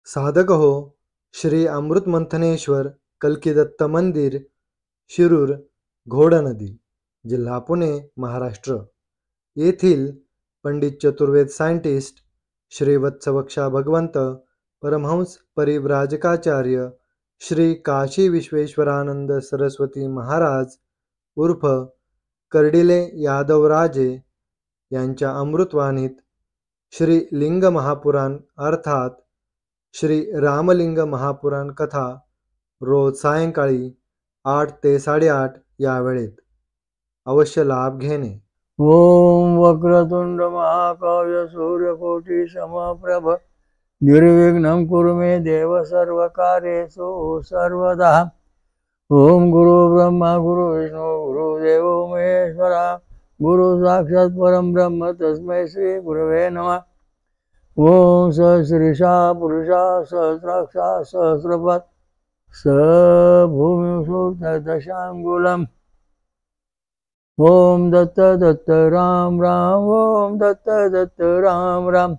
साधक हो. श्री अमृत मंथनेश्वर कल्किदत्त मंदिर, शिरूर, घोडा नदी, जिल्हा पुणे, महाराष्ट्र येथील पंडित चतुर्वेद सायंटिस्ट श्री वत्सवक्षा भगवंत परमहंस परिव्राजकाचार्य श्री काशी विश्वेश्वरानंद सरस्वती महाराज उर्फ कर्डिले यादवराजे यांच्या अमृतवाणीत श्री लिंग महापुराण अर्थात श्री रामलिंग महापुराण कथा रोज सायंकाळी 8 ते 8:30 या वेळेत अवश्य लाभ घेणे. ओम वक्रतुंड महाकाय सूर्यकोटि समप्रभ निर्विघ्नं कुरु मे देव सर्वकार्येषु सर्वदा. ओम गुरु ब्रह्मा गुरु विष्णु गुरु देवो महेश्वरा गुरु साक्षात् परम ब्रह्म तस्मै श्री गुरवे नमः. ओम सहस्रीशा पुरुषा सहस्राक्षा सहस्रपात् स भूमिं दशांगुलम्. ओम दत्त दत्त राम राम ओम दत्त दत्त राम राम.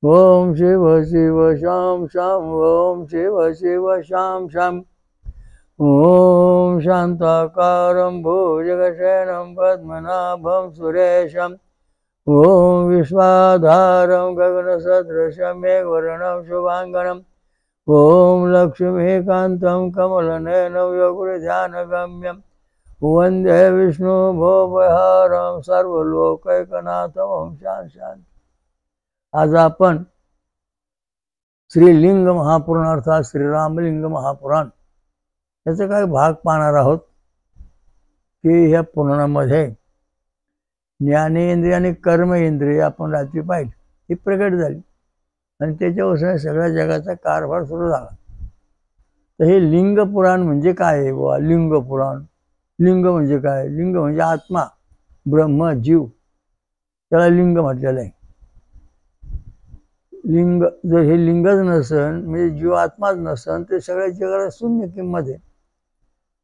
ओम शिव शिव शाम शाम ओम शिव शिव शाम शाम. ओम शांताकारं भुजगशयनं पद्मनाभं सुरेशं. ओम विश्वाधारं गगनसदृशं मेघवर्णं शुभांगनं. ओम लक्ष्मीकान्तं कमलनयनं योगिध्यानगम्यं. वंदे विष्णु भवभयहारं सर्वलोकैकनाथं शांत. आज आपण श्रीलिंग महापुराण अर्थात श्री रामलिंग महापुराण याचा काही भाग पाहणार आहोत की ह्या पुराणामध्ये ज्ञानेंद्रिय आणि कर्मेंद्रिय आपण रात्री पाहिली ती प्रकट झाली आणि त्याच्यापासून सगळ्या जगाचा कारभार सुरू झाला. तर हे लिंग पुराण म्हणजे काय आहे बुवा? लिंग पुराण, लिंग म्हणजे काय? लिंग म्हणजे आत्मा, ब्रह्म, जीव, त्याला लिंग म्हटलेलं आहे. लिंग जर हे लिंगच नसन म्हणजे जीव आत्माच नसन ते सगळ्या जगाला शून्य किंमत आहे.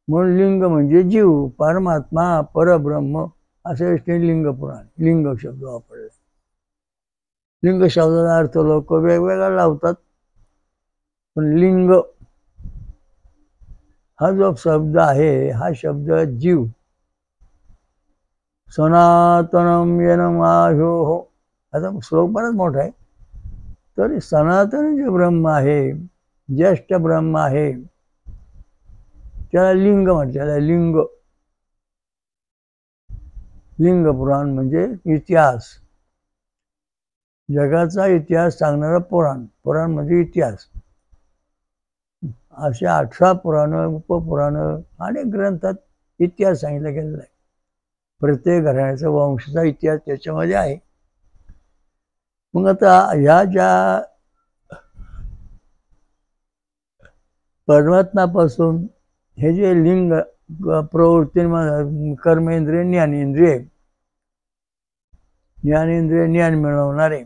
म्हणून लिंग म्हणजे जीव, परमात्मा, परब्रह्म असे लिंग पुराण, लिंग शब्द वापरले. लिंग शब्दाचा अर्थ लोक वेगवेगळा लावतात, पण लिंग हा जो शब्द आहे हा शब्द जीव, सनातनम येनम आह्यो हो, आता श्लोक बराच मोठा आहे. तर सनातन जे ब्रह्म आहे, ज्येष्ठ ब्रह्म आहे, त्याला लिंग म्हटलेलं आहे. लिंग, लिंग पुराण म्हणजे इतिहास, जगाचा इतिहास सांगणारं पुराण. पुराण म्हणजे इतिहास. असे 18 पुराण, उपपुराण, अनेक ग्रंथात इतिहास सांगितला गेलेला आहे. प्रत्येक घराण्याचा वंशाचा इतिहास त्याच्यामध्ये आहे. मग आता ह्या ज्या परमात्म्यापासून हे जे लिंग प्रवृत्ती, कर्मेंद्रिय, ज्ञानेंद्रिय, ज्ञानेंद्रिय ज्ञान मिळवणारे,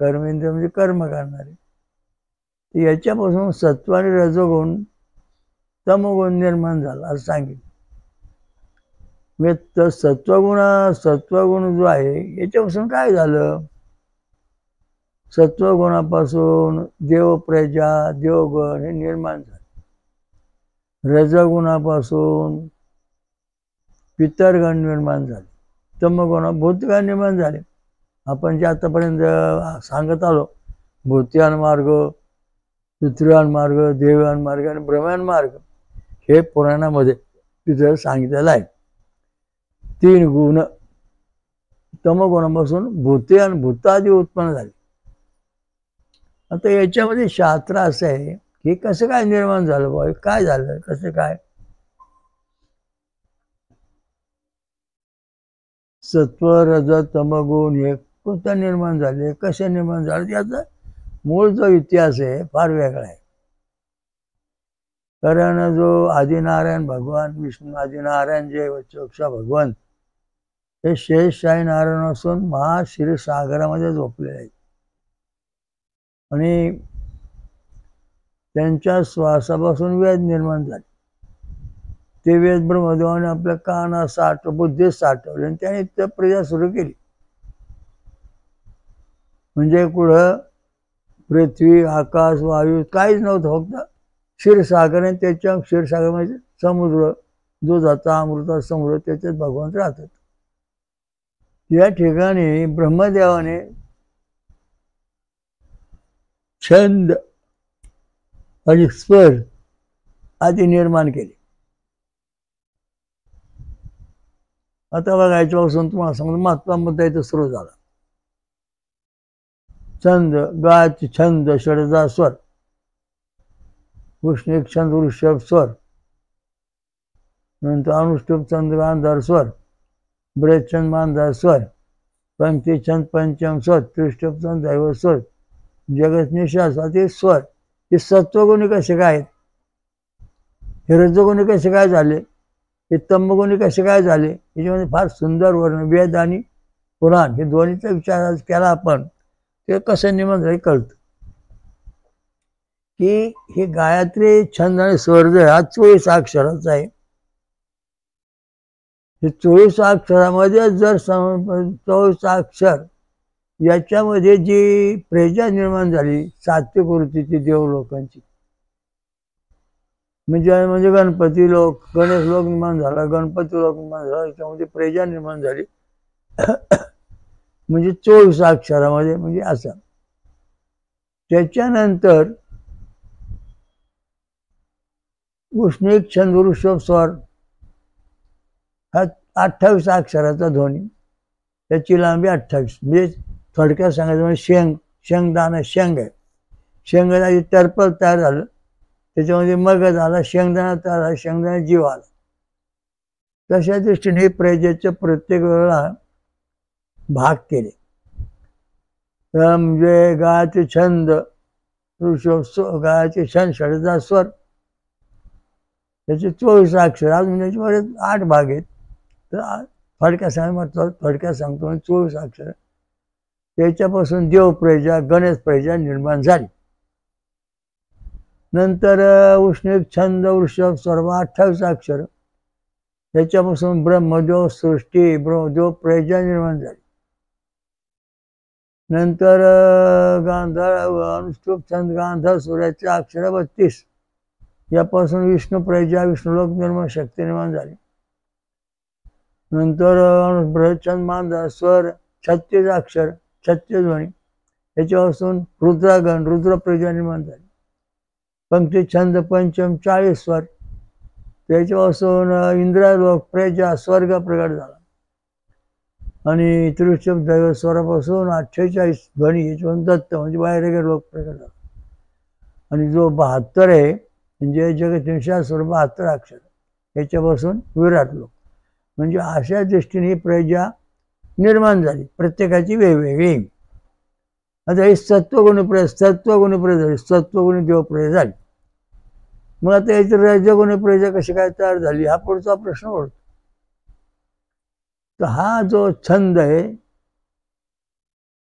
कर्मेंद्रिय म्हणजे कर्म करणारे, याच्यापासून सत्व आणि रजोगुण, तमोगुण निर्माण झाला असं सांगितलं. म्हणजे सत्वगुण जो आहे याच्यापासून काय झालं? सत्वगुणापासून देवप्रजा, देवगण हे निर्माण झाले. रजगुणापासून पितरगण निर्माण झाले. तमगुण भूतगण निर्माण झाले. आपण जे आतापर्यंत सांगत आलो, भूतियान मार्ग, पितृयान मार्ग, देवयान मार्ग आणि ब्रह्मयान मार्ग, हे पुराणामध्ये तिथं सांगितलेलं आहे. 3 गुण तमगुणापासून भूतयान, भूतादी उत्पन्न झाले. आता याच्यामध्ये शास्त्र असं आहे की कसं काय निर्माण झालं बा, काय झालं, कसं काय? सत्व रज तमगुण हे कोणता निर्माण झाले, कसे निर्माण झाले, याचा मूळ जो इतिहास आहे फार वेगळा आहे. कारण जो आदिनारायण भगवान विष्णू, आदिनारायण जे वत्सवक्षा भगवान, हे शेषशाही नारायण असून महाक्षीरसागरामध्ये झोपलेले आहेत आणि त्यांच्या श्वासापासून वेद निर्माण झाले. ते वेद ब्रह्मदेवाने आपल्या कानात बुद्धीत साठवले आणि त्याने त्या प्रजा सुरू केली. म्हणजे कुठं पृथ्वी, आकाश, वायू काहीच नव्हतं, फक्त क्षीरसागर आणि त्याच्या क्षीरसागर म्हणजे समुद्र, दुधाचा अमृता समुद्र, त्याच्यात भगवान राहतात. या ठिकाणी ब्रह्मदेवाने छंद आणि स्वर आदी निर्माण केले. आता बघा, याच्यापासून तुम्हाला सांगतो महात्मा मुद्दा इथं सुरू झाला. छंद, गायत्री छंद षडजा स्वर, उष्णिक छंद वृषभ स्वर, नंतर अनुष्टुप छंद गांधार स्वर, बृहत छंद मांधार स्वर, पंक्ती छंद पंचम स्वर, त्रिष्टुप छंद दैव स्वर, जगत निशासाचे स्वर. हे सत्वगुणी कसे काय आहेत, हे रजगुणी कसे काय झाले, हे तमगुणी कसे काय झाले, याच्यामध्ये फार सुंदर वर्ण वेद आणि पुराण हे दोन्हीचा विचार केला आपण, ते कसं निर्माण झाले कळतं. की हे गायत्री छंद आणि स्वर जो हा 24 अक्षराचा आहे. हे 24 अक्षरामध्ये जर 24 अक्षर याच्यामध्ये जी प्रजा निर्माण झाली सात्विक वृत्तीची देव लोकांची, म्हणजे गणपती लोक, गणेश लोक निर्माण झाला, गणपती लोक निर्माण झाला, याच्यामध्ये प्रजा निर्माण झाली. म्हणजे 24 अक्षरामध्ये, म्हणजे असं. त्याच्यानंतर उष्णिक छंद वृषभ स्वर हा 28 अक्षराचा ध्वनी, त्याची लांबी 28. म्हणजे थोडक्यात सांगायचं म्हणजे शेंगदाणा शेंग आहे, शेंगदाण्याची टर्पल तयार झालं, त्याच्यामध्ये मगज आला, शेंगदाणा तयार झाला, शेंगदाणा जीव आला. तशा दृष्टीने प्रजेचे प्रत्येक वेळेला भाग केले. म्हणजे गायत्री छंद वृषभ, गायत्री छंद षडजा स्वर, त्याचे 24 अक्षर, अजून त्याच्यामध्ये 8 भाग आहेत. तर थोडक्यात सांगतो 24 अक्षर. त्याच्यापासून देव प्रजा, गणेश प्रजा निर्माण झाली. नंतर उष्णिक छंद वृषभ सर्व 28 अक्षर, त्याच्यापासून ब्रह्मदेव सृष्टी, ब्रह्मदेव प्रजा निर्माण झाली. नंतर गांधार अनुष्टुप छंद गांधार सूर्याचे अक्षर 32, यापासून विष्णू प्रजा, विष्णुलोक निर्माण शक्ती निर्माण झाली. नंतर बृहच्छंद मांधार स्वर 36 अक्षर, 36 ध्वनी, याच्यापासून रुद्रागण, रुद्र प्रजा निर्माण झाली. पंक्ती छंद पंचम 40 स्वर, त्याच्यापासून इंद्रलोक प्रजा स्वर्ग प्रगट झाला. आणि त्रिशूप दैव स्वरापासून 48 ध्वनी, याच्यापासून दत्त म्हणजे बाहेर लोक प्रगट झाला. आणि जो 72 आहे म्हणजे जगत निशास्वर 72 अक्षर, याच्यापासून विराट लोक. म्हणजे अशा दृष्टीने ही प्रजा निर्माण झाली, प्रत्येकाची वेगवेगळी. आता ही सत्वगुणी प्रजा झाली, सत्वगुणी देव प्रजा झाली. मग आता याची रजगुणी प्रजा कशी काय तयार झाली, हा पुढचा प्रश्न पडतो. तर हा जो छंद आहे,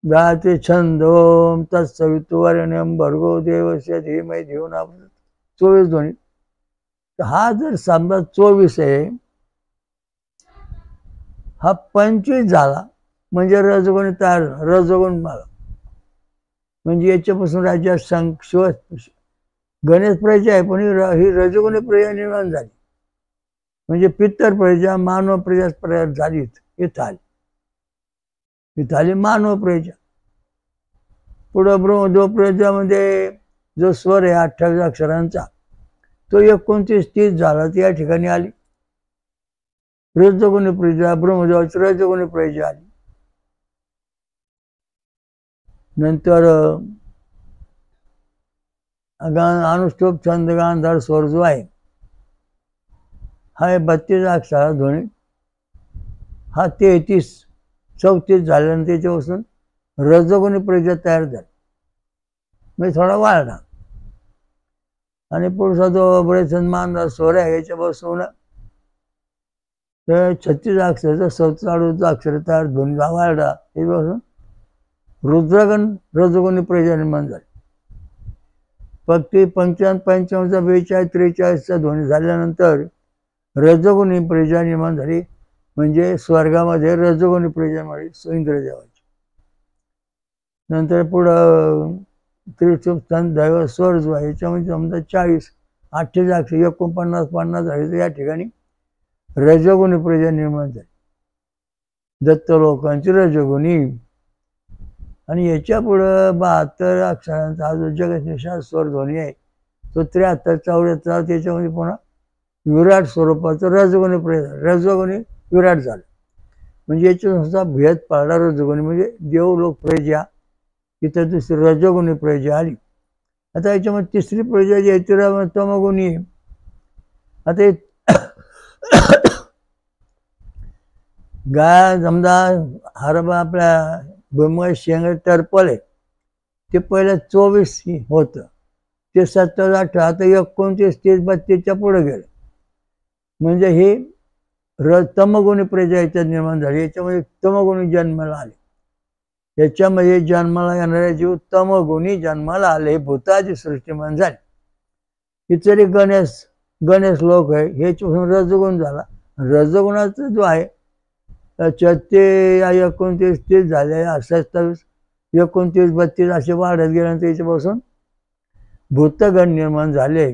गायत्री छंद ओम तत्सवितुर्वरेण्यं भर्गो देवस्य धीमहि धियो न प्रचोदयात्, 24 ध्वनी. तर हा जर समजा 24 आहे, हा 25 झाला म्हणजे रजगुणी तयार झाला, रजगुण मला. म्हणजे याच्यापासून राज्यात शिव गणेश प्रजा आहे, पण ही रजगुणी प्रजा निर्माण झाली. म्हणजे पित्तर प्रजा, मानव प्रजा झाली, इथं आली मानव प्रजा. पुढं ब्रह्मदेव प्रजामध्ये जो स्वर आहे 28 अक्षरांचा, तो 29-30 झाला, ती या ठिकाणी आली. रजगुणी प्रजा, ब्रह्मदेवाची रजगुणी प्रजा आली. नंतर अनुष्टुप छंद गांधार स्वर जो आहे, हा 32 अक्षरा ध्वनी, हा 33-34 झाल्यानंतर त्याच्यापासून रजगुणी प्रजा तयार झाली, म्हणजे थोडा वाढला. आणि पुढचा जो बृहच्छंद मांधार स्वर आहे, याच्यापासून 36 अक्षराचा 47 अक्षर तयार ध्वनी वाढला, त्याच्यापासून रुद्रगण रजगुणी प्रजा निर्माण झाली. पंचावन्न 42-43 ध्वनी झाल्यानंतर रजगुणी प्रजा निर्माण झाली, म्हणजे स्वर्गामध्ये रजगुणी प्रजा मिळाली इंद्रदेवाची. नंतर पुढं त्रिशूप छंद दैव स्वर जो आहे याच्यामध्ये समजा 40 48 49 50 झाले तर या ठिकाणी रजोगुणी प्रजा निर्माण झाली, दत्त लोकांची रजोगुणी. आणि याच्या पुढं 72 अक्षरांचा हा जो जगन्निषाद स्वर ध्वनी आहे तो 73 74 त्याच्यामध्ये पुन्हा विराट स्वरूपाचं रजोगुणी प्रजा, रजोगुणी विराट झालं. म्हणजे याच्यानुसार भेद पाडला रजोगुणी म्हणजे देवलोक प्रजा, इथं दुसरी रजोगुणी प्रजा आली. आता याच्यामध्ये तिसरी प्रजा जी आहे ती तमोगुणी आहे. आता गाय समजा हरभरा आपल्या भुईमुगाच्या शेंगा टरपल आहे ते पहिलं 24 होतं, ते 27 18 आता 29 30 32च्या पुढे गेलं. म्हणजे हे तमगुणी प्रजा याच्यात निर्माण झाली. याच्यामध्ये तमगुणी जन्माला आले, याच्यामध्ये जन्माला येणारे जीव तमगुणी जन्माला आले, भूताची सृष्टीमान झाली. इतरी गणेश लोक आहे हे रजगुण झाला. रजगुणाचा जो आहे ते 29 30 झाले, 27 29 32 असे वाढत गेल्यानंतर याच्यापासून भूतगण निर्माण झाले.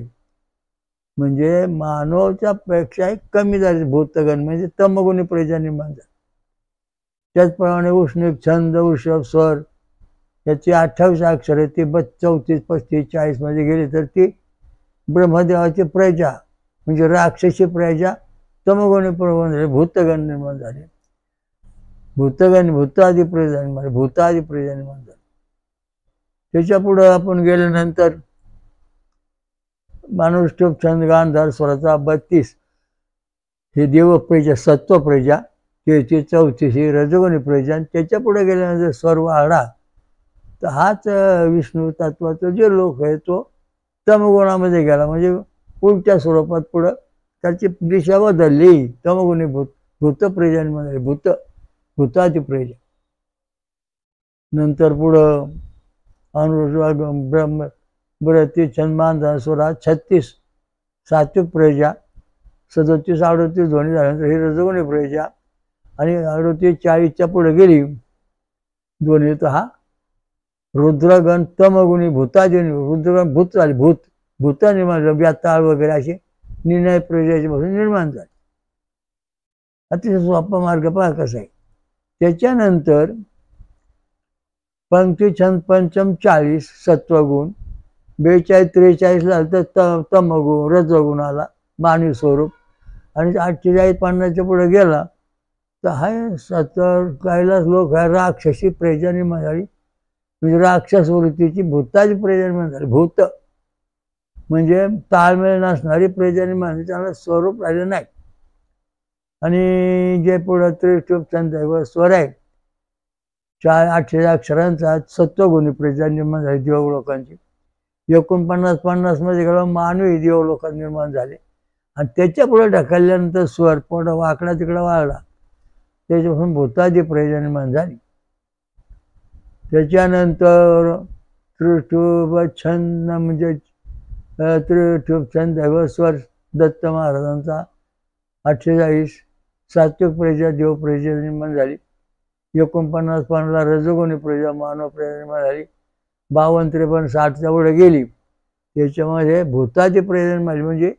म्हणजे मानवाच्या पेक्षाही कमी झाले भूतगण, म्हणजे तमगुणी प्रजा निर्माण झाली. त्याचप्रमाणे उष्णिक छंद वृषभ स्वर याची 28 अक्षर आहे, ती 34 35 40 मध्ये गेली तर ती ब्रह्मदेवाची प्रजा म्हणजे राक्षसी प्रजा तमगुणी प्रजा झाली, भूतगण निर्माण झाले. भूतगण भूतादी प्रजा निर्माण, भूतादी प्रजा निर्माण झाली. त्याच्या पुढं आपण गेल्यानंतर मानुष्टुप छंद गांधार स्वराचा 32 हे देव प्रजा, सत्व प्रजा, 33 34 ही रजोगुणी प्रजा. त्याच्या पुढे गेल्यानंतर स्वर वाढा तर हाच विष्णू तत्वाचा जे लोक आहे तो तमगुणामध्ये गेला, म्हणजे उलट्या स्वरूपात पुढं त्याची दिशा बदलली. तमगुणी भूत प्रजांमध्ये भूतादी प्रजा. नंतर पुढं ब्रह्म बृहती छंद मानधन स्वरा 36 सात्विक प्रजा, 37 38 ध्वनी झाल्यानंतर ही रजोगुणी प्रजा. आणि 38 40च्या पुढे गेली ध्वनी तर हा रुद्रगण तमगुणी भूतादी, रुद्रगण भूत झाले, भूत निर्माण झाले, व्याताळ वगैरे असे निर्णय प्रजापासून निर्माण झाले. अतिशय सोपा मार्ग पहा कसा आहे. त्याच्यानंतर पंक्ती छंद पंचम 40 सत्वगुण, 42 43 झालं तर तमगुण रजोगुण आला मानवी स्वरूप. आणि 48 50च्या पुढे गेला तर हा 70 कैलास लोक हा राक्षसी प्रजा निर्माण झाली, म्हणजे राक्षस वृत्तीची भूताची प्रजा निर्माण झाली. भूत म्हणजे ताळमेळ नसणारी प्रजा निर्माण झाली, त्याला स्वरूप राहिलं नाही. आणि जे पुढं त्रिशूप छंद स्वर आहे 48 अक्षरांचा सत्वगुणी प्रजा निर्माण झाली देव लोकांची. 49 50 मध्ये गेलं मानवी देव लोक निर्माण झाले. आणि त्याच्या पुढे ढकलल्यानंतर स्वर पुढं वाकडा तिकडं वाढला, त्याच्यापासून भूतादी प्रजा निर्माण झाली. त्याच्यानंतर त्रिशूप छंद म्हणजे त्रिशूप छंद स्वर दत्त महाराजांचा 48 सात्विक प्रजा देव प्रजा निर्माण झाली. 49 50 रजोगुणी प्रजा मानव प्रजा निर्माण झाली. 52 53 60च्या पुढे गेली त्याच्यामध्ये भूतादी प्रजा निर्माण, म्हणजे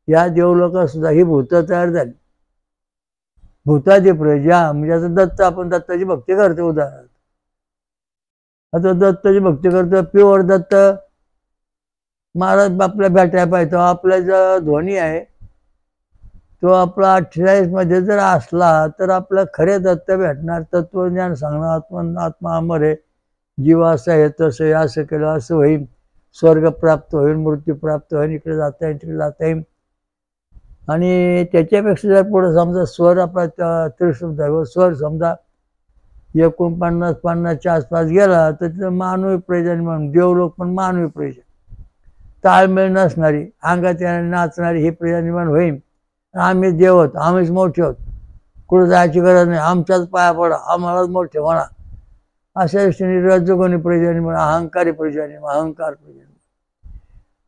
या देवलोकात सुद्धा ही भूत तयार झाली. भूतादी प्रजा म्हणजे आता दत्त, आपण दत्ताची भक्ती करतो उदाहरणार्थ. आता दत्ताची भक्ती करतो प्युअर दत्त महाराज आपल्या भेटायला पाहिजे, आपला जो ध्वनी आहे तो आपला 48 मध्ये जर असला तर आपला खरे दत्त भेटणार, तत्वज्ञान सांगणार, आत्मा अमर आहे, जीव असं आहे तसं आहे, असं केलं असं होईल, स्वर्ग प्राप्त होईल, मृत्यू प्राप्त होईल, इकडे जाता येईल तिकडे जाता येईल. आणि त्याच्यापेक्षा जर पुढे समजा स्वर आपला त्रिशूप स्वर समजा 49 50च्या आसपास गेला तर तिथं मानवी प्रजा म्हणून देवलोक पण मानवी प्रजा, ताळमेळ नसणारी, अंगात नाचणारी ही प्रजा निर्माण होईल. आम्ही देव आहोत, आम्हीच मोठे आहोत, कुठं जायची गरज नाही, आमच्याच पाया पडा, आम्हालाच मोठे म्हणा, अशा दृष्टीने रजोगुणी प्रजा निर्माण, अहंकारी प्रजा निर्माण, अहंकार प्रजा.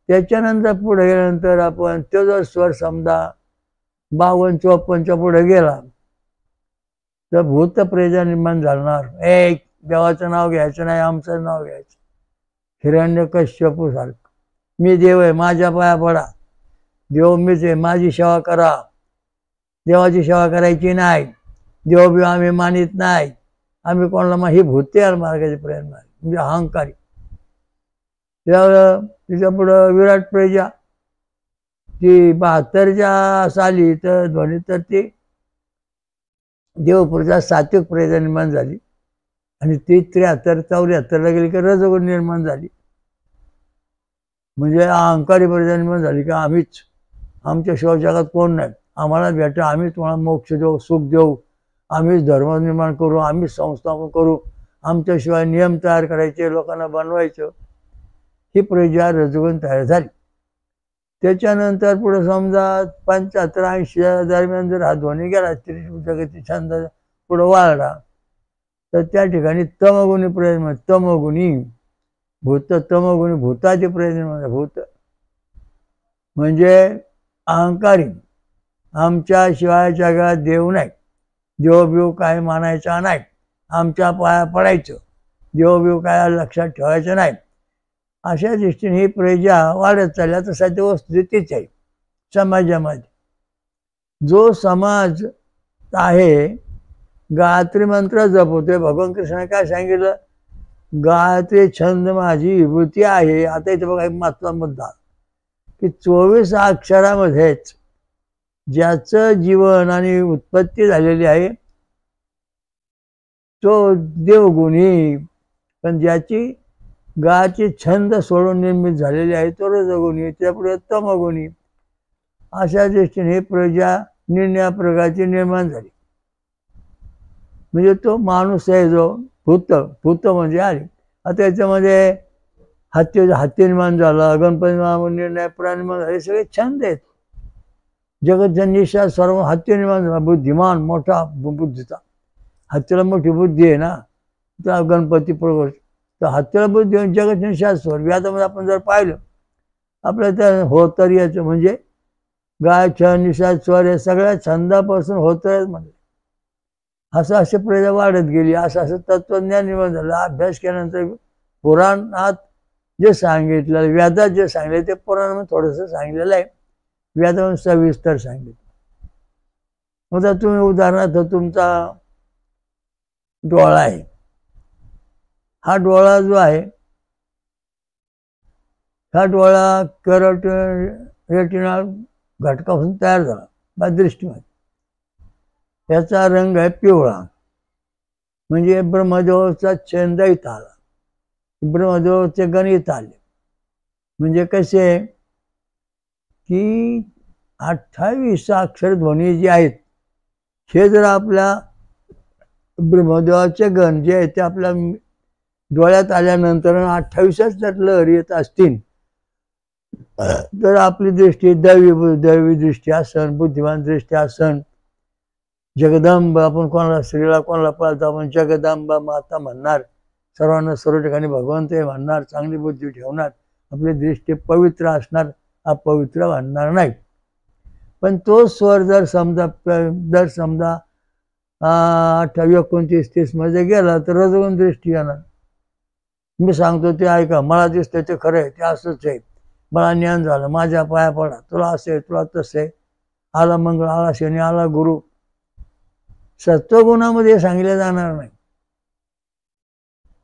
त्याच्यानंतर पुढे गेल्यानंतर आपण तो जर स्वर समजा 52 54च्या पुढे गेला तर भूत प्रजा निर्माण झाणार. एक देवाचं नाव घ्यायचं नाही, आमचं नाव घ्यायचं, हिरण्यकश्यपू सारखं, मी देव आहे, माझ्या पाया पडा, देव मीच आहे, माझी सेवा करा. देवाची सेवा करायची नाही, देव आम्ही मानित नाही, आम्ही कोणाला ही भूते मार्गाचे प्रयत्न म्हणजे अहंकारी. तिच्या पुढं विराट प्रजा ती 72च्या साली तर ध्वनी तर ती देवपुरच्या सात्विक प्रजा निर्माण झाली आणि ती 73-74ला गेली की रजोगुण निर्माण झाली. म्हणजे अहंकारी प्रजा निर्माण झाली की आम्हीच, आमच्या शिवाय जगात कोण नाही, आम्हाला भेटा, आम्हीच तुम्हाला मोक्ष देऊ, सुख देऊ, आम्हीच धर्म निर्माण करू, आम्हीच संस्थापन करू, आमच्याशिवाय नियम तयार करायचे, लोकांना बनवायचं. ही प्रजा रजोगुण तयार झाली. त्याच्यानंतर पुढे समजा 75-80 दरम्यान जर हा ध्वनी गेला, जगती छंद पुढे वाढला, तर त्या ठिकाणी तमगुणी प्रयत्न, तमगुणी भूत, तमगुणी भूताचे प्रयत्न, भूत म्हणजे अहंकारी, आमच्याशिवाय जगात देव नाही, देवबिव काय मानायचा नाही, आमच्या पाया पडायचं, देवबिव काय लक्षात ठेवायचं नाही. अशा दृष्टीने ही प्रजा वाढत चालल्या. तर सध्या वस्तुस्थितीच आहे समाजामध्ये. जो समाज आहे गायत्री मंत्र जपवतोय, भगवान कृष्णाने काय सांगितलं, गायत्री छंद माझी विभूती आहे. आता इथे बघा एक महत्त्वाचा मुद्दा की 24 अक्षरामध्येच ज्याचं जीवन आणि उत्पत्ती झालेली आहे तो देवगुणी, पण ज्याची गायची छंद सोडून निर्मित झालेली आहे तो रजोगुणी, त्यापुढे तमगुणी. अशा दृष्टीने प्रजा निर्णया प्रकारची निर्माण झाली. म्हणजे तो माणूस आहे जो भूत, भूत म्हणजे आली. आता याच्यामध्ये हत्ती निर्माण झाला, गणपती निर्णय प्राणी निर्माण झाले, सगळे छंद आहेत. जगतजननीशा सर्व हत्ती निर्माण झाला, बुद्धिमान मोठा बुद्धीचा, हत्तीला मोठी बुद्धी आहे ना, त्या गणपती प्रगट, तर हत्तीला बुद्धी जगतजननी स्वर. व्याजामध्ये आपण जर पाहिलं आपल्या त्या होतर्याचं म्हणजे गाय छंद निषाद स्वर हे सगळ्या छंदापासून होतर्याच म्हणजे असं असे प्रजा वाढत गेली. असं तत्वज्ञान निर्माण झालं. अभ्यास केल्यानंतर पुराणात जे सांगितलं, वेदात जे सांगितलं ते पुराणामध्ये थोडंसं सांगितलेलं आहे, वेदामध्ये सविस्तर सांगितलं. आता तुम्ही उदाहरणार्थ तुमचा डोळा आहे, हा डोळा जो आहे हा डोळा रेटिना घटकापासून तयार झाला बा दृष्टीमध्ये. याचा रंग आहे पिवळा, म्हणजे ब्रह्मदेवाचा छंद इथं आला, ब्रह्मदेवाचे गणित आले. म्हणजे कसे की 28 अक्षर ध्वनी जे आहेत हे जर आपल्या ब्रह्मदेवाचे गण जे आहेत ते आपल्या डोळ्यात आल्यानंतर 28च जर लहरी येत असतील तर आपली दृष्टी दैवी दृष्टी असन, बुद्धिमान दृष्टी असन, जगदंब, आपण कोणाला स्त्रीला कोणाला पाळतो आपण जगदंबा माता म्हणणार, सर्वांना सर्व ठिकाणी भगवंत म्हणणार, चांगली बुद्धी ठेवणार, आपली दृष्टी पवित्र असणार, अपवित्र म्हणणार नाही. पण तो स्वर जर समजा 28, 29, 30 मध्ये गेला तर रजोगुण दृष्टी येणार. मी सांगतो ते ऐका, मला दिसतंय ते खरं आहे, ते असंच आहे, मला ज्ञान झालं, माझ्या पाया पडा, तुला असं आहे, तुला तसं आहे, आला मंगळ, आला शनी, आला गुरु. सत्वगुणामध्ये सांगितलं जाणार नाही,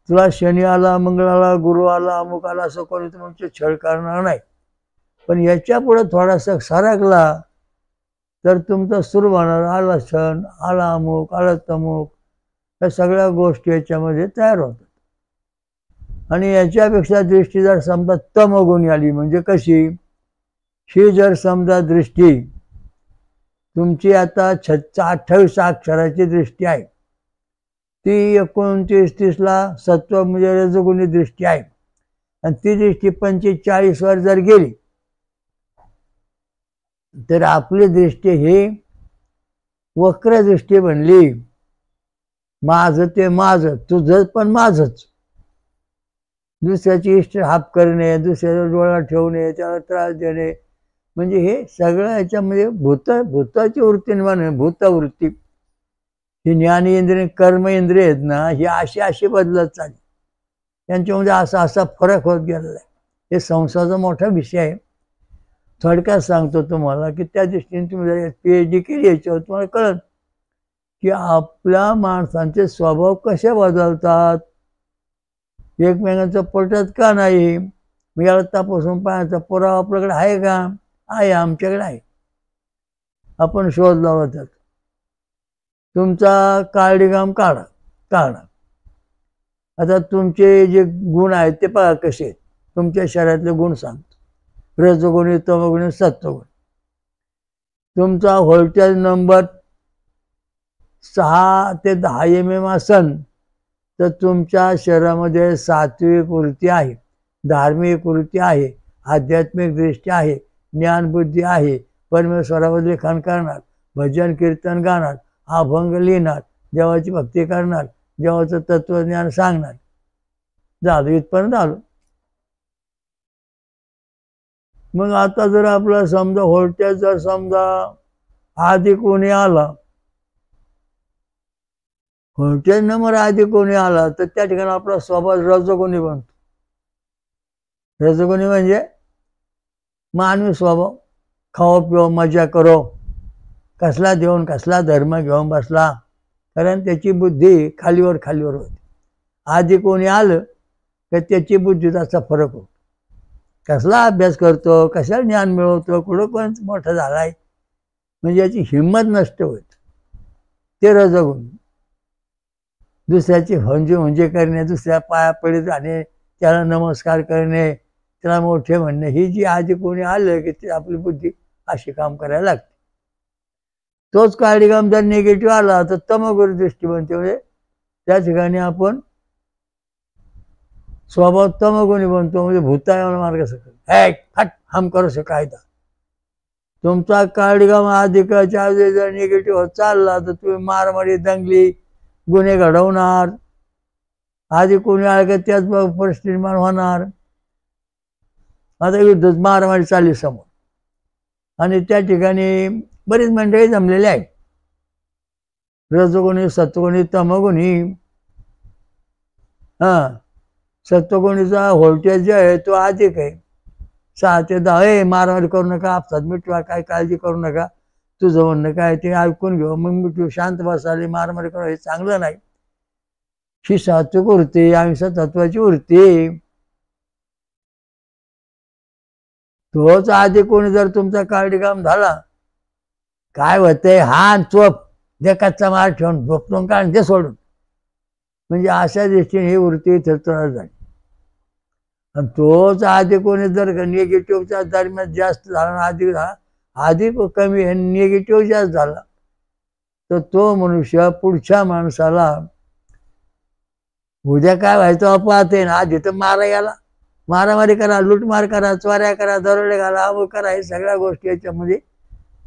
तुला शनी आला, मंगळ आला, गुरु आला, अमुक आला, असं कोणी तुमचे छळ करणार नाही. पण याच्या पुढे थोडासा सरकला तर तुमचं सुरू होणार, आला क्षण, आला अमुक, आला तमुक, या सगळ्या गोष्टी याच्यामध्ये तयार होतात. आणि याच्यापेक्षा दृष्टी जर समजा तमगुणी आली, म्हणजे कशी, ही जर समजा दृष्टी तुमची आता 28 अक्षराची दृष्टी आहे, ती 29-30ला सत्व म्हणजे रजोगुणी दृष्टी आहे, आणि ती दृष्टी 45 वर जर गेली तर आपली दृष्टी ही वक्र दृष्टी बनली. माझं ते माझं, तुझं पण माझंच. दुसऱ्याची इष्ट हाप करणे, दुसऱ्याचा डोळा ठेवणे, त्याला त्रास देणे, म्हणजे हे सगळं याच्यामध्ये भूताची वृत्ती निर्माण, भूतवृत्ती. ही ज्ञानेंद्रिय कर्म इंद्रिय आहेत ना, ही अशी बदलत चालली. यांच्यामध्ये असा असा फरक होत गेलेला आहे. हे संसाराचा मोठा विषय आहे. थोडक्यात सांगतो तुम्हाला की त्या दृष्टीने तुम्ही जर PhD केली याच्यावर तुम्हाला कळत की आपल्या माणसांचे स्वभाव कसे बदलतात, एकमेकांचं पटत का नाही. मी याला तपासून पाहण्याचा पुरावा आपल्याकडे आहे का? आहे, आमच्याकडे आहे. आपण शोध लावला त्यात. तुमचा कार्डिग्राम काढा. आता तुमचे जे गुण आहेत ते पहा कसे आहेत. तुमच्या शरीरातले गुण सांगतो. रजोगुणी, तमोगुणी, सत्वगुण. तुमचा व्होल्टेज नंबर 6 ते 10 mm असन तर तुमच्या शरीरामध्ये सात्विक वृत्ती आहे, धार्मिक वृत्ती आहे, आध्यात्मिक दृष्टी आहे, ज्ञानबुद्धी आहे, परमेश्वरावर लिखाण करणार, भजन कीर्तन गाणार, अभंग लिहिणार, देवाची भक्ती करणार, देवाचं तत्वज्ञान सांगणार. झालं, इथपर्यंत आलो. मग आता जर आपला समजा व्होल्टेज जर समजा आधी कोणी आला, व्होल्टेज नंबर आधी कोणी आला तर त्या ठिकाणी आपला स्वभाव रजोगुणी बनतो. रजोगुणी म्हणजे मानवी स्वभाव. खाओ पिओ मजा करो, कसला देऊन कसला धर्म घेऊन बसला, कारण त्याची बुद्धी खालीवर होती. आधी कोणी आलं तर त्याची बुद्धीत असा फरक होतो. कसला अभ्यास करतो, कशाला ज्ञान मिळवतो, कुठं पण मोठा झालाय म्हणजे याची हिंमत नष्ट होत. ते रजोगुण. दुसऱ्याची म्हणजे करणे, दुसऱ्या पाया पडीत राहणे, त्याला नमस्कार करणे, त्याला मोठे म्हणणे, ही जी आधी कोणी आलं की ते आपली बुद्धी अशी काम करायला लागते. तोच कार्डिग्राम जर निगेटिव्ह आला तर तमोगुणी दृष्टी बनते. म्हणजे त्या ठिकाणी आपण स्वभाव तमोगुणी बनतो. म्हणजे भूतायमान मार्ग सकट हम करू कायदा. तुमचा कार्डिग्राम अधिकाच्या जर निगेटिव्ह होत चालला तर तुम्ही मारामारी, दंगली, गुन्हे घडवणार. आधी कोणी आलं की त्याच परिस्थिती निर्माण होणार. आता युद्ध मारामारी चालली समोर आणि त्या ठिकाणी बरीच मंडळी जमलेली आहेत. रजोगुणी, सत्वगुणी, तमोगुणी. सत्वगुणीचा व्होल्टेज जो आहे तो अधिक आहे. 6 ते 10. मारामारी करू नका, आपसात मिटवा, काय काळजी करू नका, तुझं म्हणणं काय ते ऐकून घेऊ, मग मिटू, शांत बसाले, मारामारी करू, हे चांगलं नाही. ही सात्विक वृत्ती, अहिंसा तत्वाची वृत्ती. तोच आधी कोणी जर तुमचा कार्डिग्राम झाला, काय होतंय, हान चोप जे कच्चा मार ठेवून झोपतून काढून ते सोडून, म्हणजे अशा दृष्टीने ही वृत्ती थरथर झाली. आणि तोच आधी कोणी जर निगेटिव्हच्या दरम्यान जास्त झाला, अधिक कमी निगेटिव्ह जास्त झाला तर तो मनुष्य पुढच्या माणसाला उद्या काय व्हायचं पाहते ना. आधी तर मारामारी करा, लूटमार करा, चोऱ्या करा, दरोडे घाला, अमुक करा, हे सगळ्या गोष्टी याच्यामध्ये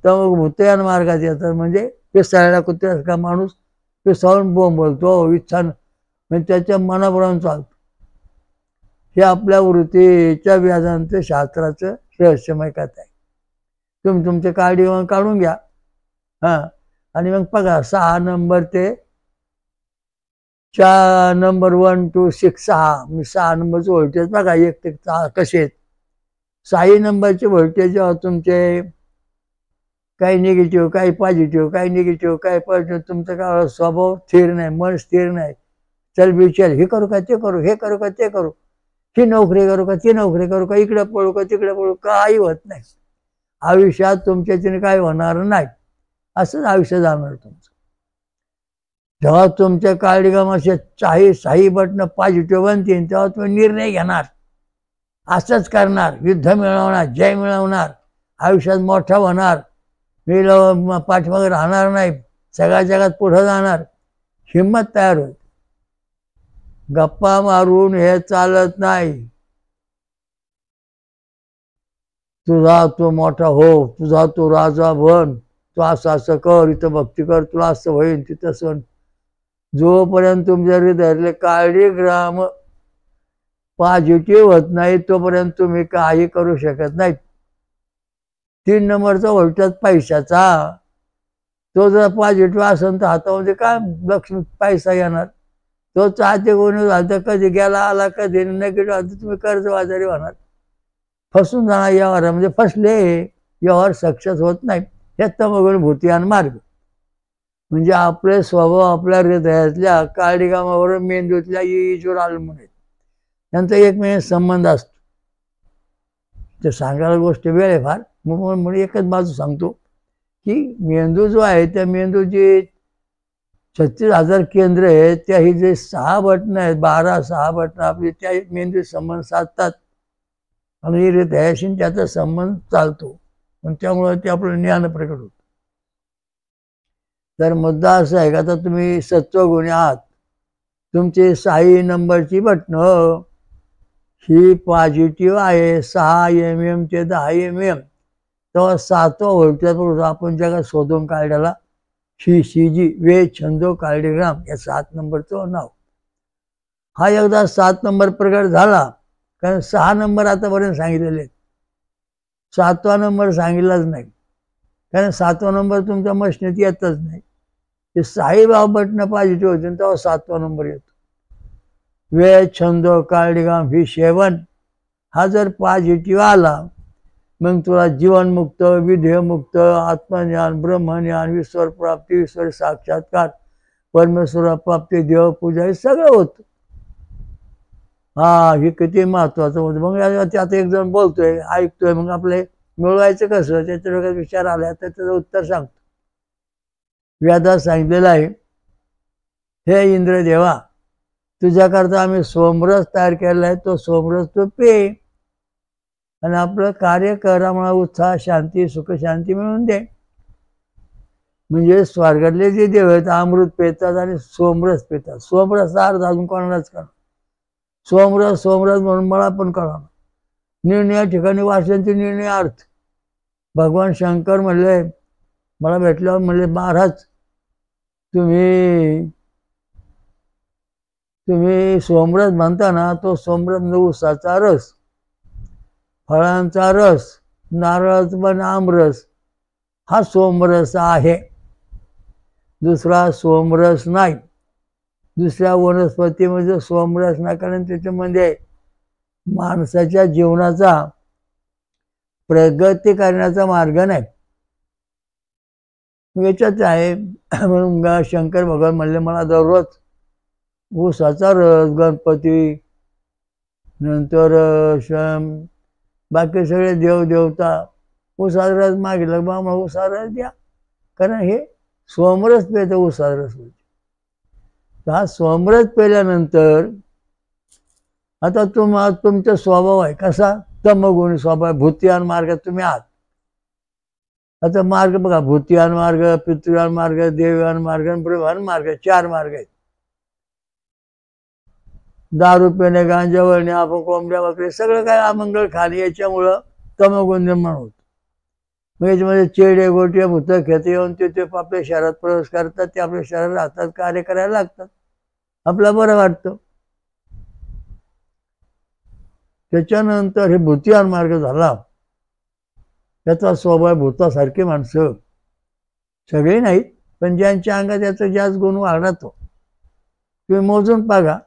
तमोग भूतयान मार्गात येतात. म्हणजे पिसाळ्याला कुत्र्यासारखा माणूस पिसाळून बोंब बोलतो, इच्छा म्हणजे त्याच्या मनाप्रमाणे चालतो. हे आपल्या वृत्तीच्या वेदांत शास्त्राचं रहस्यमय कथा आहे. तुम्ही तुमचे कार्डिग्राम काढून घ्या. आणि मग बघा 6 नंबर ते 4 नंबर 1 to 6 6 नंबरचे व्होल्टेज बघा 1 ते 6 कसे आहेत. 6 नंबरचे व्होल्टेज जेव्हा तुमचे काही निगेटिव्ह, काही पॉझिटिव्ह, काही निगेटिव्ह, काही पॉझिटिव्ह, तुमचा काय स्वभाव स्थिर नाही, मन स्थिर नाही. चल बिचल, हे करू का ते करू, हे करू का ते करू, ही नोकरी करू का ती नोकरी करू का, इकडे पळू का तिकडे पळू, काही होत नाही. आयुष्यात तुमच्याच्याने काय होणार नाही, असंच आयुष्य जाणार तुमचं. जेव्हा तुमच्या कार्डिग्राम असे 6 बटणं पॉझिटिव्ह बनतील तेव्हा तुम्ही निर्णय घेणार, असंच करणार, युद्ध मिळवणार, जय मिळवणार, आयुष्यात मोठा होणार, मी पाठीमागे राहणार नाही, सगळ्या जगात पुढं जाणार, हिंमत तयार होत. गप्पा मारून हे चालत नाही. तुझा तो मोठा हो, तुझा तो राजा बन, तू असं कर, इथं भक्ती कर, तुला असं होईल, तिथं सण. जोपर्यंत तुमच्या हृदयातले कार्डिग्राम पॉझिटिव्ह होत नाही तोपर्यंत तुम्ही काही करू शकत नाही. 3 नंबरचा व्होल्टेज पैशाचा, तो जर पॉझिटिव्ह असेल तर हातामध्ये काय लक्ष्मी पैसा येणार, तो चाहते कोणी झालं कधी गेला आला कधी नेगेटिव्ह आलं तुम्ही कर्जबाजारी होणार, फसून जाणार व्यवहारामध्ये. फसले व्यवहार सक्सेस होत नाही. हे तमोगुण भूतियान मार्ग म्हणजे आपले स्वभाव आपल्या हृदयातल्या काळीकामावर मेंदूतल्या ईजवर अवलंबून आहेत. त्यांचा एकमेव संबंध असतो. ते सांगायला गोष्ट वेळ आहे फार, म्हणून एकच बाजू सांगतो की मेंदू जो आहे त्या मेंदूची 36,000 केंद्र आहेत. त्या ही जे 6 बटणं आहेत, 6 बटणं आपली त्या मेंदू संबंध साधतात आणि हृदयाशी त्याचा संबंध चालतो. पण त्यामुळे ते आपलं ज्ञान प्रकट होतं. तर मुद्दा असा आहे का आता तुम्ही सत्वगुणी आहात, तुमची 6 नंबरची बटणं ही पॉझिटिव्ह आहे, 6 mm ते 10 mm. तेव्हा 7वा व्होल्टेज आपण जगात शोधून काढलेला CCG वे छंदो कार्डिग्राम या 7 नंबरचं नाव. हा एकदा 7 नंबर प्रकट झाला, कारण 6 नंबर आतापर्यंत सांगितलेले आहेत, 7वा नंबर सांगितलाच नाही, कारण 7वा नंबर तुमच्या मशनीत येतच नाही. ते 6 बटणं पॉझिटिव्ह होते तेव्हा 7वा नंबर येतो. वे छंदो कार्डिग्राम ही 7 हा जर पॉझिटिव्ह आला, मग तुला जीवनमुक्त, विधेयमुक्त, आत्मज्ञान, ब्रह्मज्ञान, ईश्वर प्राप्ती, ईश्वर साक्षात्कार, परमेश्वर प्राप्ती, देवपूजा हे सगळं होतं. हा हे किती महत्वाचं होतं. मग त्यात एक जण बोलतोय ऐकतोय, मग आपले मिळवायचं कसं त्याच्या डोक्यात विचार आला तर त्याचं उत्तर सांगतो. वेदात सांगितलेलं आहे, हे इंद्रदेवा तुझ्याकरता आम्ही सोमरस तयार केलेला आहे, तो सोमरस तू पे आणि आपलं कार्य करा, मला उत्साह शांती सुख शांती मिळून दे. म्हणजे स्वर्गातले जे देव आहेत अमृत पेतात आणि सोमरस पेतात. सोमरसचा अर्थ अजून कोणालाच कळणार, सोमरस सोमरस म्हणून मला पण कळणार. निर्णय या ठिकाणी वाचनाचे निर्णय अर्थ. भगवान शंकर म्हणले, मला भेटल्यावर म्हणले महाराज तुम्ही सोमरस म्हणता ना, तो सोमरस म्हणजे उसाचा रस, फळांचा रस, नारळाचा पण आमरस, हा सोमरस आहे, दुसरा सोमरस नाही. दुसऱ्या वनस्पतीमध्ये सोमरस नाही, कारण त्याच्यामध्ये माणसाच्या जीवनाचा प्रगती करण्याचा मार्ग नाही. याच्यात आहे. म्हणून शंकर भगवान म्हणले मला दररोज ऊसाचा रस, गणपती, नंतर बाकी सगळे देवदेवता ऊसाचा रस मागितला, बा मला ऊसाचा रस द्या, कारण हे सोमरस पेतं ऊसाचा रस. हा सोमरस पेल्यानंतर आता तुमचा स्वभाव आहे कसा, तमगुणी स्वभाव, भूतियान मार्गात तुम्ही आहात. आता मार्ग बघा, भूतियान मार्ग, पितृयान मार्ग, देवयान मार्ग आणि ब्रह्मयान मार्ग, 4 मार्ग आहेत. दारू पिणे, गांजा वळणे, आपण कोंबड्या वगैरे सगळं काय अमंगळ खाणे, याच्यामुळं तमगुण निर्माण होतं. मग याच्यामध्ये चेडे गोटे भूत खेते येऊन ते आपल्या शहरात प्रवेश करतात, ते आपल्या शहरात राहतात, कार्य करायला लागतात, आपलं बरं वाटतं. त्याच्यानंतर हे भूतियान मार्ग झाला. त्याचा स्वभाव भूतासारखी माणसं सगळे नाहीत, पण ज्यांच्या अंगात याचा जास्त गुण वाढतो. तुम्ही मोजून बघा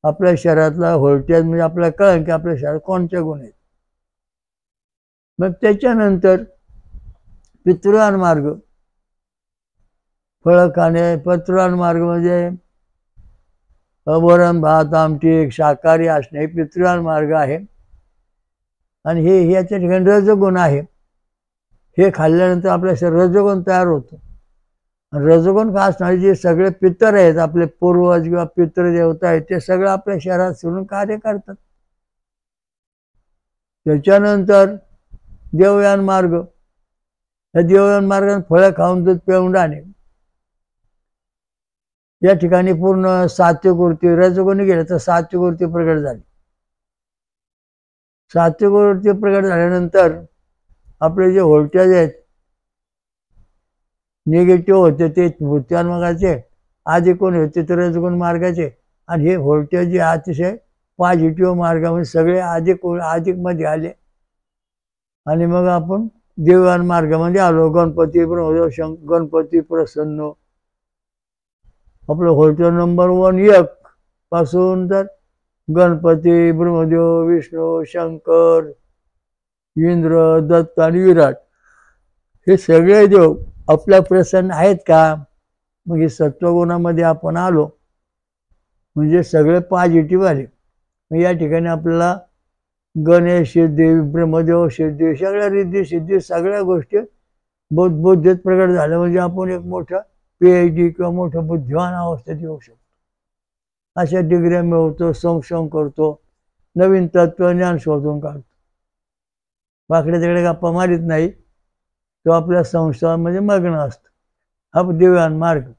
आपल्या शहरातला व्होल्टेज, म्हणजे आपल्याला कळेल की आपल्या शहरात कोणते गुण आहेत. मग त्याच्यानंतर पितृयान मार्ग, फळं खाणे, पितृयान मार्ग म्हणजे वरण भात आमटी शाकाहारी असणे, हे पितृयान मार्ग आहे. आणि हे याच्या ठिकाणी रजोगुण आहे. हे खाल्ल्यानंतर आपल्या शरीर रजोगुण तयार होतो. रजोगुण का असणारे जे सगळे पितर आहेत, आपले पूर्वज किंवा पितृदेवता आहेत, ते सगळं आपल्या शरीरात फिरून कार्य करतात. त्याच्यानंतर देवयान मार्ग, या देवयान मार्गाने फळं खाऊन दूध पिऊन राहणे, या ठिकाणी पूर्ण सात्विक वृत्ती, रजोगुणी गेले तर सात्विक वृत्ती प्रगट झाली. सात्विक वृत्ती प्रगट झाल्यानंतर आपले जे व्होल्टेज आहेत निगेटिव्ह होते ते भूतियान मार्गाचे, आधी कोण होते तर रजोगुण मार्गाचे, आणि हे व्होल्टेज जे अतिशय पॉझिटिव्ह मार्गामध्ये सगळे अधिक मध्ये आले. आणि मग आपण देवयान मार्गामध्ये आलो. गणपती ब्रह्मदेव गणपती प्रसन्न, आपलं व्होल्टर नंबर 1 पासून तर गणपती, ब्रह्मदेव, विष्णू, शंकर, इंद्र, दत्त आणि विराट हे सगळे देव आपल्या प्रसन्न आहेत का? मग हे सत्वगुणामध्ये आपण आलो म्हणजे सगळे पॉझिटिव्ह आले. मग या ठिकाणी आपल्याला गणेश सिद्धी, ब्रह्मदेव सिद्धी, सगळ्या रिद्धी सिद्धी सगळ्या गोष्टी बुद्धीत प्रकट झाल्या म्हणजे आपण एक मोठा PhD किंवा मोठं बुद्धिवान अवस्थेत येऊ शकतो. अशा डिग्र्या मिळवतो, संशोधन करतो, नवीन तत्वज्ञान शोधून काढतो. वाकडे तिकडे गप्पा मारित नाही, तो आपल्या संशोधनामध्ये मग्न असतो. हा दिव्यान मार्ग.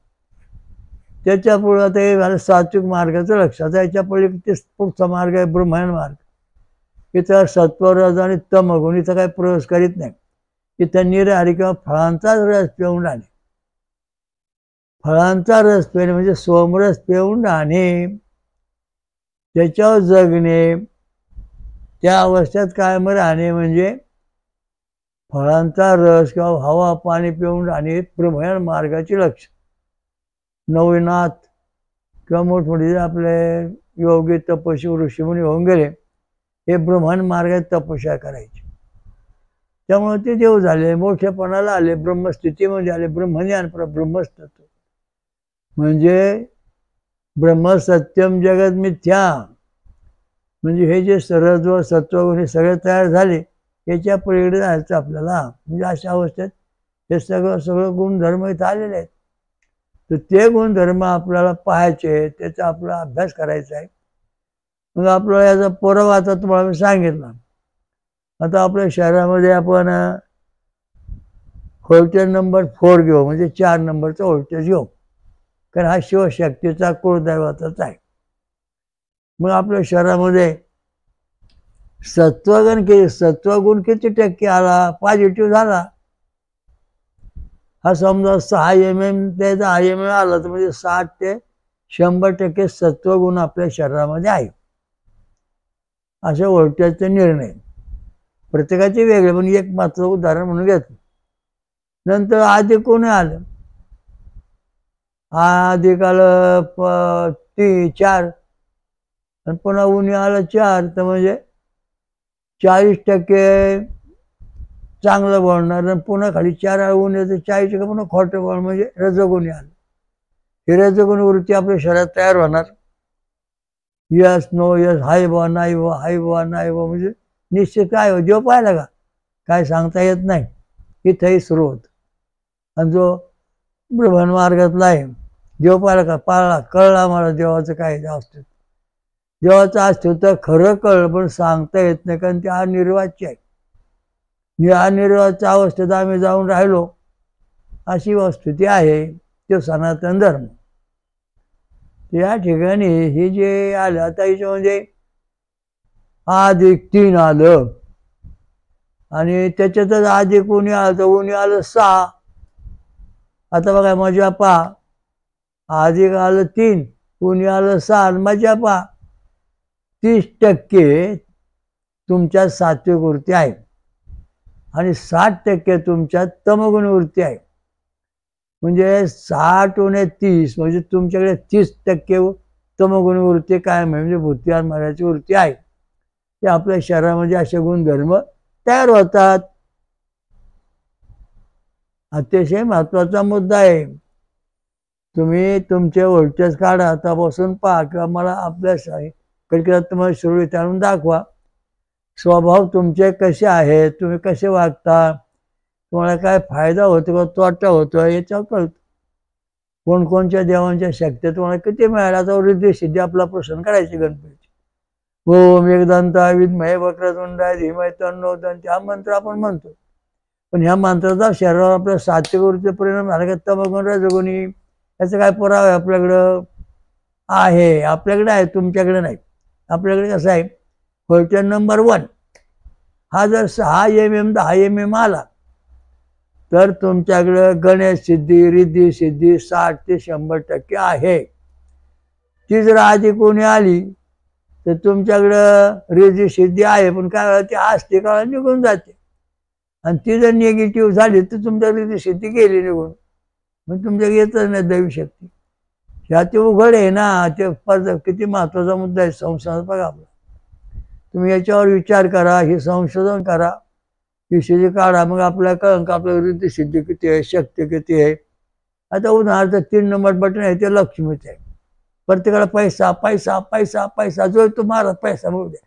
त्याच्या पुढे आता हे झालं सात्विक मार्गाचं लक्षात. याच्या पुढे पुढचा मार्ग आहे ब्रह्मायण मार्ग. इथं सत्वरज आणि तमगुण इथं काही प्रवेश करीत नाही. इथं निराहारी किंवा फळांचाच रस पिऊन राहणे. फळांचा रस पिणे म्हणजे सोमरस पिऊन राहणे, त्याच्यावर जगणे, त्या अवस्थेत कायम राहणे म्हणजे फळांचा रस किंवा हवा पाणी पिऊन राहणे ब्रह्मायण मार्गाचे लक्ष. नवनाथ किंवा मोठमोठे आपले योगी तपस्वी ऋषीमुनी होऊन गेले, हे ब्रह्मांड मार्गात तपस्या करायचे. त्यामुळे ते देव झाले, मोठेपणाला आले, ब्रह्मस्थितीमध्ये आले, ब्रह्मज्ञान ब्रह्मस्तत्व म्हणजे ब्रह्मसत्यम जगत मिथ्या. म्हणजे हे जे सरस्व सत्वगुण हे सगळे तयार झाले, याच्या पलीकडे जायचं आपल्याला. म्हणजे अशा अवस्थेत हे सगळं गुणधर्म इथं आलेले आहेत. तर ते गुणधर्म आपल्याला पाहायचे, त्याचा आपला अभ्यास करायचा आहे. मग आपल्याला याचा पुरावा आता तुम्हाला मी सांगितला. आता आपल्या शहरामध्ये आपण व्होल्टेज नंबर 4 घेऊ, म्हणजे 4 नंबरचा व्होल्टेज घेऊ, कारण हा शिवशक्तीचा कुळदैवताच आहे. मग आपल्या शहरामध्ये सत्वगुण किती टक्के आला, पॉझिटिव्ह झाला, हा समजा 6 mm ते 10 mm आला तर म्हणजे 60 ते 100% सत्वगुण आपल्या शरीरामध्ये आहे. अशा व्होल्टेजचे निर्णय प्रत्येकाचे वेगळे, पण एक मात्र उदाहरण म्हणून घेतलं. नंतर आधी कोणी आलं, आधी आलं 4 आणि पुन्हा उन्ही आलं 4, तर म्हणजे 40% चांगलं बोलणार, पुन्हा खाली 4 ऊन येतं 40 पुन्हा खोटं बोल म्हणजे रजगुणी आलं. ही रजगुणी वृत्ती आपल्या शरीरात तयार होणार. यस नो यस, हाय बा नाही बा, हाय बा नाही बा, म्हणजे निश्चित काय हो देव पाहिला का काय सांगता येत नाही. इथंही सुरू होत. आणि जो ब्रह्मांड मार्गातला आहे, देव पाहिला का, पाळला, कळला मला देवाचं काय अस्तित्व. देवाचं अस्तित्व खरं कळलं, पण सांगता येत नाही, कारण ते अनिर्वाच्य आहे. या अनिर्वाच्या अवस्थेत आम्ही जाऊन राहिलो, अशी वस्तुस्थिती आहे. तो सनातन धर्म. या ठिकाणी हे जे आलं, आता याच्यामध्ये 1+3 आलं आणि त्याच्यातच आधी कोणी आलं तर उन्ही आलं 6. आता बघा मजा पा, आधी आलं 3, उन्ही आलं 6, मजा पा 30% तुमच्या सात्विक वृत्ती आहे आणि 60% तुमच्यात तमगुण वृत्ती आहे. म्हणजे 60 उणे 30 म्हणजे तुमच्याकडे 30% तमगुण वृत्ती कायम आहे, म्हणजे बुद्धिवान मार्गाची वृत्ती आहे. ते आपल्या शरीरामध्ये असे गुणधर्म तयार होतात. अतिशय महत्वाचा मुद्दा आहे. तुम्ही तुमचे व्होल्टेज काढा, आता बसून पहा किंवा मला आपल्या कडे तुम्हाला सुरळीत आणून दाखवा. स्वभाव तुमचे कसे आहेत, तुम्ही कसे वागता, तुम्हाला काय फायदा होतो का तोटा होतो याच्यावर कळतं. कोणकोणत्या देवांच्या शक्ती तुम्हाला किती मिळाल्या. आता रिद्धी सिद्धी आपला प्रश्न करायची गणपतीची. ओम एकदंता विद्महे वक्रतुंडाय धीमहि तन्नो दन्ती हा मंत्र आपण म्हणतो, पण ह्या मंत्राचा शरीरावर आपल्या सात्विक वृत्तीचा परिणाम झाला का तमगुण रजगुणी, याचा काय पुरावा आहे आपल्याकडं? आहे, आपल्याकडे आहे, तुमच्याकडे नाही. आपल्याकडे कसं आहे, व्होल्टेज नंबर 1 हा जर 6 mm 10 mm आला तर तुमच्याकडं गणेश सिद्धी रिद्धी सिद्धी 60 ते 100% आहे. ती जर आधी कोणी आली तर तुमच्याकडं रिद्धी सिद्धी आहे, पण काय वेळा ती असते काळा निघून जाते. आणि ती जर निगेटिव्ह झाली तर तुमच्या रिद्धी सिद्धी गेली निघून, मग तुमच्याकडे येतच नाही दैवी शक्ती. ह्या ते उघड आहे ना, ते किती महत्वाचा मुद्दा आहे संशोधन. बघा आपला, तुम्ही याच्यावर विचार करा, हे संशोधन करा, विषय काढा, मग आपल्याला कळलं का आपल्या रिद्धी सिद्धी किती आहे, शक्ती किती आहे. आता उदाहरणार्थ 3 नंबर बटन आहे ते लक्ष्मीच आहे. प्रत्येकाला पैसा पैसा पैसा पैसा, जो तो मला पैसा मिळू द्या,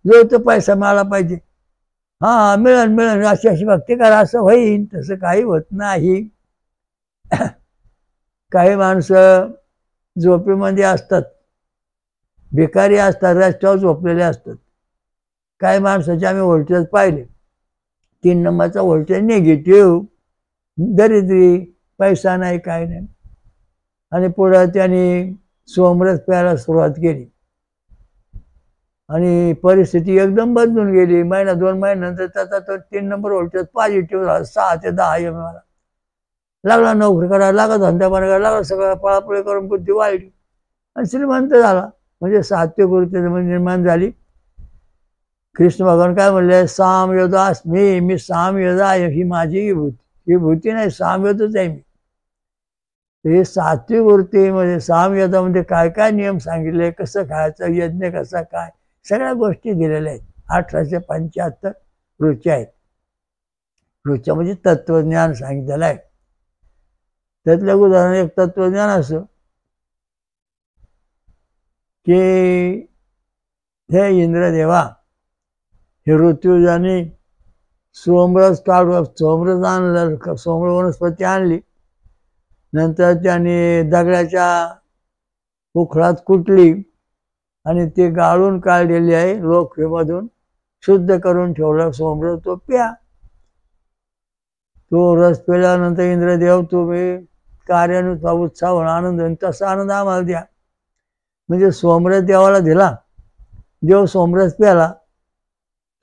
जो तो पैसा मला पाहिजे, हा मिळेल मिळेल, अशी अशी भक्ती करा, असं होईल. तसं काही होत नाही. काही माणसं झोपेमध्ये असतात, भिकारी असतात, रस्त्यावर झोपलेले असतात. काही माणसाचे आम्ही व्होल्टेज पाहिले, 3 नंबरचा व्होल्टेज निगेटिव्ह, दरिद्री, पैसा नाही काय नाही. आणि पुढं त्यांनी सोमरस प्यायला सुरुवात केली आणि परिस्थिती एकदम बदलून गेली. महिना 2 महिन्यानंतर त्याचा तो 3 नंबर व्होल्टेज पॉझिटिव्ह झाला. 6 ते 10 मला लागला, नोकरी करायला लागला, धंदा करायला लागला, सगळं पळापळी करून बुद्धी वाढली आणि श्रीमंत झाला. म्हणजे सात्विक वृत्ती निर्माण झाली. कृष्ण भगवान काय म्हणले, सामयोदास्मी, मी सामयोदा आहे, ही माझी भूती, ही भूती नाही, सामयोदच आहे मी. हे सात्विक वृत्तीमध्ये सामयोदामध्ये काय काय नियम सांगितले, कसं खायचं, यज्ञ कसा काय, सगळ्या गोष्टी दिलेल्या आहेत. 1875 रुच्या आहेत. रुच्या म्हणजे तत्वज्ञान सांगितलेलं आहे. त्यातलं उदाहरण एक तत्वज्ञान असं की हे इंद्रदेवा, हे ऋत्विजाने सोमरस काढून सोमरस आणलं, सोमरस वनस्पती आणली, नंतर त्याने दगडाच्या उखळात कुटली आणि ते गाळून काढलेली आहे, लोकमधून शुद्ध करून ठेवला सोमरस, तो प्या. तो रस पिल्यानंतर इंद्रदेव, तुम्ही कार्यानुसार उत्साह आनंद, तसा आनंद आम्हाला द्या. म्हणजे सोमरस देवाला दिला, देव सोमरस प्याला,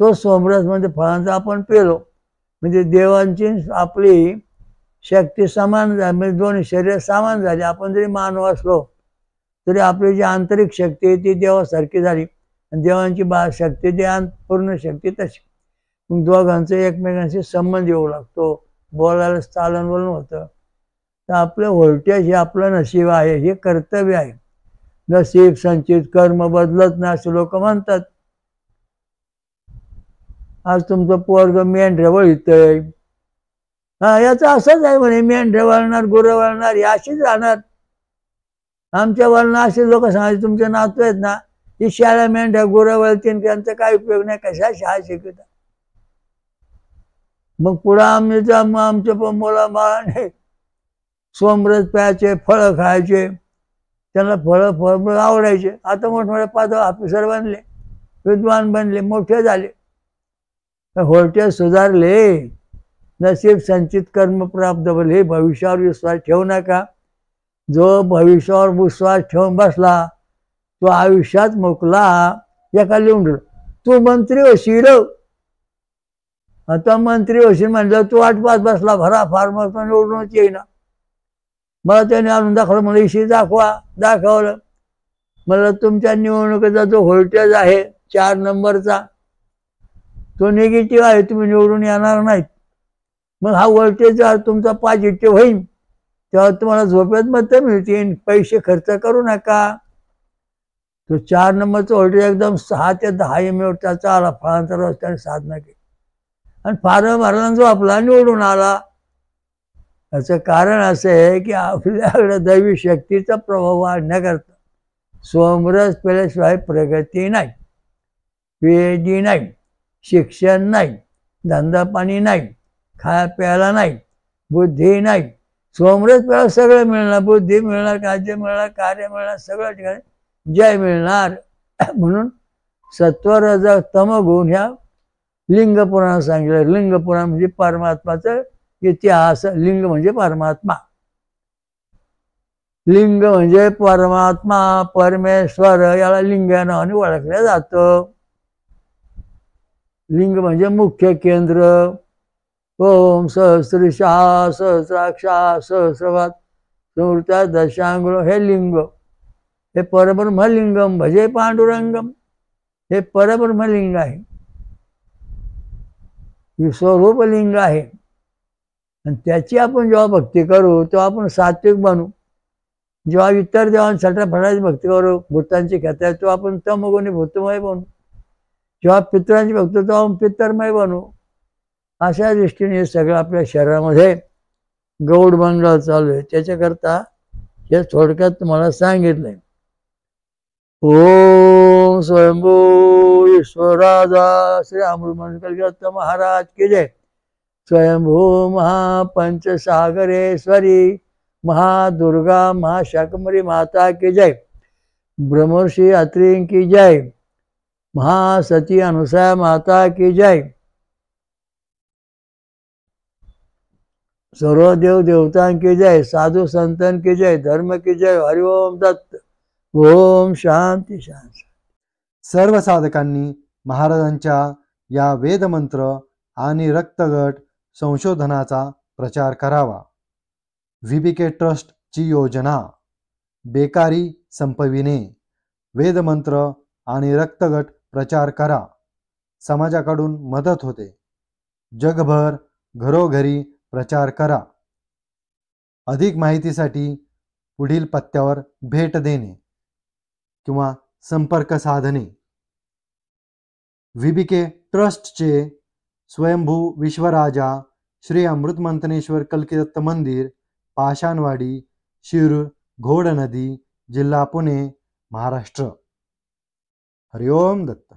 तो सोमरस म्हणजे फळांचा आपण पेलो, म्हणजे देवांची आपली शक्ती समान झाली, म्हणजे दोन्ही शरीर समान झाली. आपण जरी मानव असलो तरी आपली जी आंतरिक शक्ती आहे ती देवासारखी झाली आणि देवांची शक्ती ती पूर्ण शक्ती तशी. मग दोघांचं एकमेकांशी संबंध येऊ लागतो, बोलायला चालन बोलणं होतं. तर आपलं व्होल्टेज हे आपलं नशीब आहे, हे कर्तव्य आहे. नशीब संचित कर्म बदलत नाही असे लोक म्हणतात. आज तुमचं पोरग मेंढ्या वळतंय, हा याचं असंच आहे म्हणे, मेंढ्या वळणार, गुरं वळणार, ही अशीच राहणार. आमच्या वळणं असे लोक सांगायचे, तुमचे नातू आहेत ना, ही शाळा मेंढ्या गुरं वळतील, त्यांचा काय उपयोग नाही, कशा शाळा शिकवतात. मग पुढं आमच्या मुला बाळाने सोमरस प्यायचे, फळं खायचे, त्यांना फळ आवडायचे. आता मोठमोठे पद ऑफिसर बनले, विद्वान बनले, मोठे झाले, व्होल्टेज सुधारले, नशीब संचित कर्म प्राप्त झाले. भविष्यावर विश्वास ठेवू नका. जो भविष्यावर विश्वास ठेवून बसला तो आयुष्यात मुकला. एका लिहून तू मंत्री होशील, आता मंत्री होशील म्हणलं, तू वाट पाहत बसला, भरा फार्मर पण निवडूनच येईना. मला त्याने आणून दाखवलं, मला इशी दाखवलं. मला तुमच्या निवडणुकीचा जो व्होल्टेज आहे 4 नंबरचा तो निगेटिव्ह आहे, तुम्ही निवडून येणार नाहीत. मग हा व्होल्टेज तुमचा पॉझिटिव्ह होईल, तेव्हा तुम्हाला झोपेत मतं मिळतील, पैसे खर्च करू नका. तो 4 नंबरचा व्होल्टेज एकदम 6 ते 10 मिनिटाचा आला, फळांचा रस्त्याने साधना केली आणि फार्म भरला, जो आपला निवडून आला. याचं कारण असं आहे की आपल्याकडे दैवी शक्तीचा प्रभाव वाढण्याकरता सोमरस पेल्याशिवाय प्रगती नाही, पीएचडी नाही, शिक्षण नाही, धंदा पाणी नाही, खाया प्यायला नाही, बुद्धी नाही. सोमरस प्यायला सगळं मिळणार, बुद्धी मिळणार, राज्य मिळणार, कार्य मिळणार, सगळं ठिकाणी जय मिळणार. म्हणून सत्व रज तम गुण ह्या लिंग पुराण सांगितलं. लिंग पुराण म्हणजे परमात्माचं इतिहास. लिंग म्हणजे परमात्मा, लिंग म्हणजे परमात्मा, परमेश्वर, याला लिंग या नावाने ओळखलं जातं. लिंग म्हणजे मुख्य केंद्र. ओम सहस्रशा सहस्राक्षा सहस्रवात समृत्या दशांगुळ, हे लिंग. हे परब्रह्मलिंगम भजे पांडुरंगम, हे परब्रह्मलिंग आहे, विश्वरूप लिंग आहे. आणि त्याची आपण जेव्हा भक्ती करू तेव्हा आपण सात्विक बनू. जेव्हा इतर देवांना सटाफटाची भक्ती करू, भूतांची ख्यात्या, तो आपण तमगुणी भूतमय बनू. जेव्हा पितरांची भक्ती तेव्हा आपण पितरमय बनू. अशा दृष्टीने सगळं आपल्या शरीरामध्ये गौडमंडळ चालू आहे. त्याच्याकरता हे थोडक्यात तुम्हाला सांगितलंय. ओम स्वयंभू ईश्वराजा श्री अमृतमंडळ महाराज की जय. स्वयंभू महापंचसागरेश्वरी महादुर्गा महाशाकंभरी माता की जय. ब्रह्मर्षि अत्रि की जय. महासती अनुसया माता की जय. सर्व देव देवतां की जय. साधु संतन की जय. धर्म की जय. हरिओम दत्त. ओम शांती शांती. सर्व साधकांनी महाराजांच्या या वेदमंत्र आणि रक्तगट संशोधनाचा प्रचार करावा. VBK ट्रस्टची योजना बेकारी संपविणे. वेदमंत्र आणि रक्तगट प्रचार करा. समाजाकडून मदत होते. जगभर घरोघरी प्रचार करा. अधिक माहितीसाठी पुढील पत्त्यावर भेट देणे किंवा संपर्क साधणे. VBK ट्रस्टचे स्वयंभू विश्वराजा श्री अमृतमंथनेश्वर कल्किदत्त मंदिर, पाषाणवाडी, शिरूर, घोडनदी, जिल्हा पुणे, महाराष्ट्र. हरिओम दत्त.